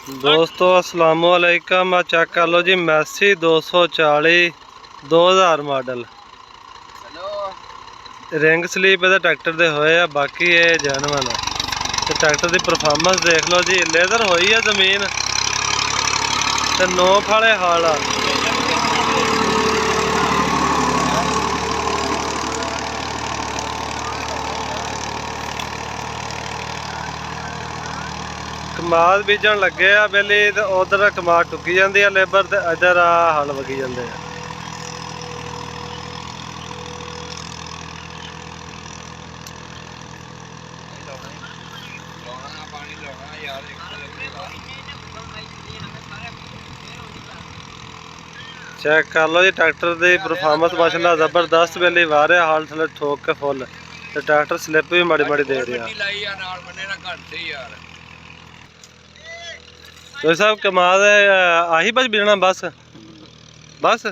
दोस्तों अस्सलामुअलैकुम। आ चेक कर लो जी मैसी 240 2000 मॉडल रिंग स्लीप इहदे ट्रैक्टर दे होए आ, बाकी ये जेनवन है। ते ट्रैक्टर की परफॉर्मेंस देख लो जी, लेदर होई है जमीन ते 9 फाले हाल आ। कमाद बीजन लगे आ बेली ते उधर कमाद टुकी जाती है लेबर ते इधर आ हल वगी जाते हैं। चेक कर लो जी ट्रैक्टर की परफॉर्मेंस माशाल्लाह जबरदस्त बेली वाह रहा, हाल थले ठोक के फुल ते ट्रैक्टर स्लिप भी माड़ी माड़ी दे रहा। तो साहब कमाल आही बस बिजना बस बस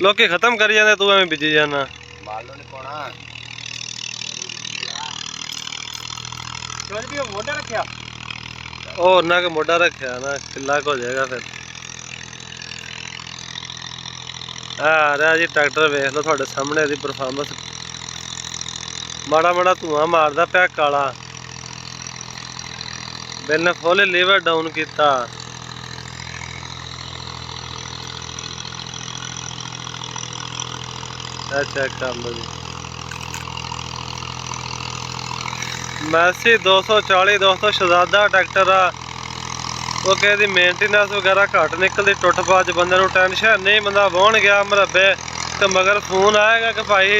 लोग खत्म करी जाते, तू एवं बिजी जाना। ना के मोटा रखा ना किला हो जाएगा फिर। आ रहा जी ट्रैक्टर वेख लो थोड़े सामने, इसकी परफॉर्मेंस माड़ा माड़ा धुआं मारदा पिया काला, बिल ने फुल लीवर डाउन किया। चेक कर लो जी मैसी 240 दोस्तों शहजादा ट्रैक्टर आ। वो कहती मेनटेनेंस वगैरह घट निकलती, टुट पाज बंदे को टेंशन नहीं, बंदा वाहन गया मरबे तो मगर फोन आएगा कि भाई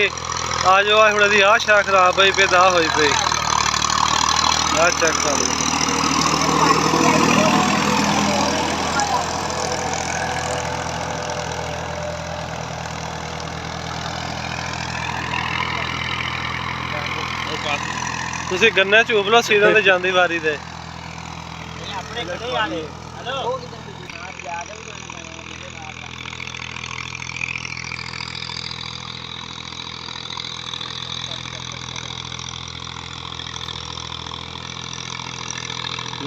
आ जाओ थोड़ी दी आ शाह खराब हुई पी दा हुई पी। आ चेक कर लो तुसी गन्ने चूप लो सीजन ते जांदी वारी दे।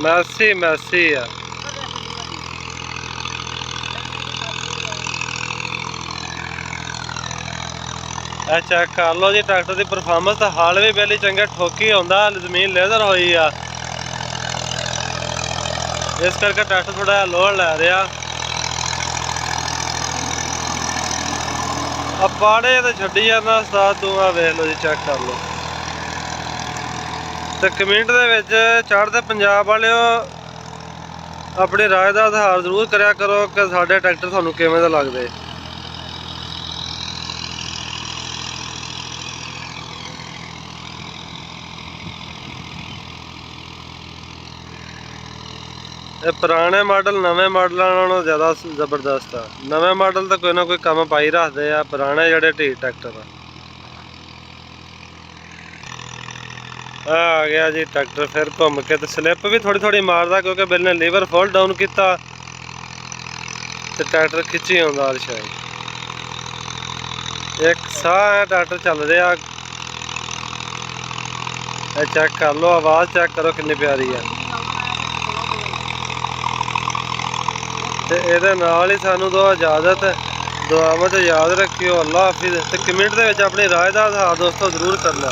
मैसी मैसी आ चेक कर लो जी ट्रैक्टर की परफॉर्मेंस तो हाल भी पहले चंगे ठोकी आंदा, जमीन लेदर हुई आ, इस करके ट्रैक्टर थोड़ा लोड लै रहा। पाड़े तो छड्डी जाना उस्ताद तू, आ वेख लो जी चेक कर लो। तो कमेंट दे चढ़ते पंजाब वाले अपनी राय का आधार जरूर करया करो कि साढ़े ट्रैक्टर थानू किवें दे लगदे। पुराने मॉडल नवे मॉडलों नालों ज़्यादा जबरदस्त आ। नवे मॉडल तो कोई ना कोई काम पाई रखते हैं, पुराने जड़े ढीठ ट्रैक्टर आ गया जी ट्रैक्टर फिर घूम के। तो स्लिप भी थोड़ी थोड़ी मारदा क्योंकि बिल ने लीवर फुल डाउन किया तो ट्रैक्टर खिंची आंदा शायद। एक साह है ट्रैक्टर चल रहा, चेक कर लो आवाज़ चेक करो कितनी प्यारी है। तो ये नाल ही सानू दो इजाज़त, दुआवां च याद रखियो। अल्लाह हाफिज़। तो कमेंट दे विच अपनी राय का आधार दोस्तों जरूर करना।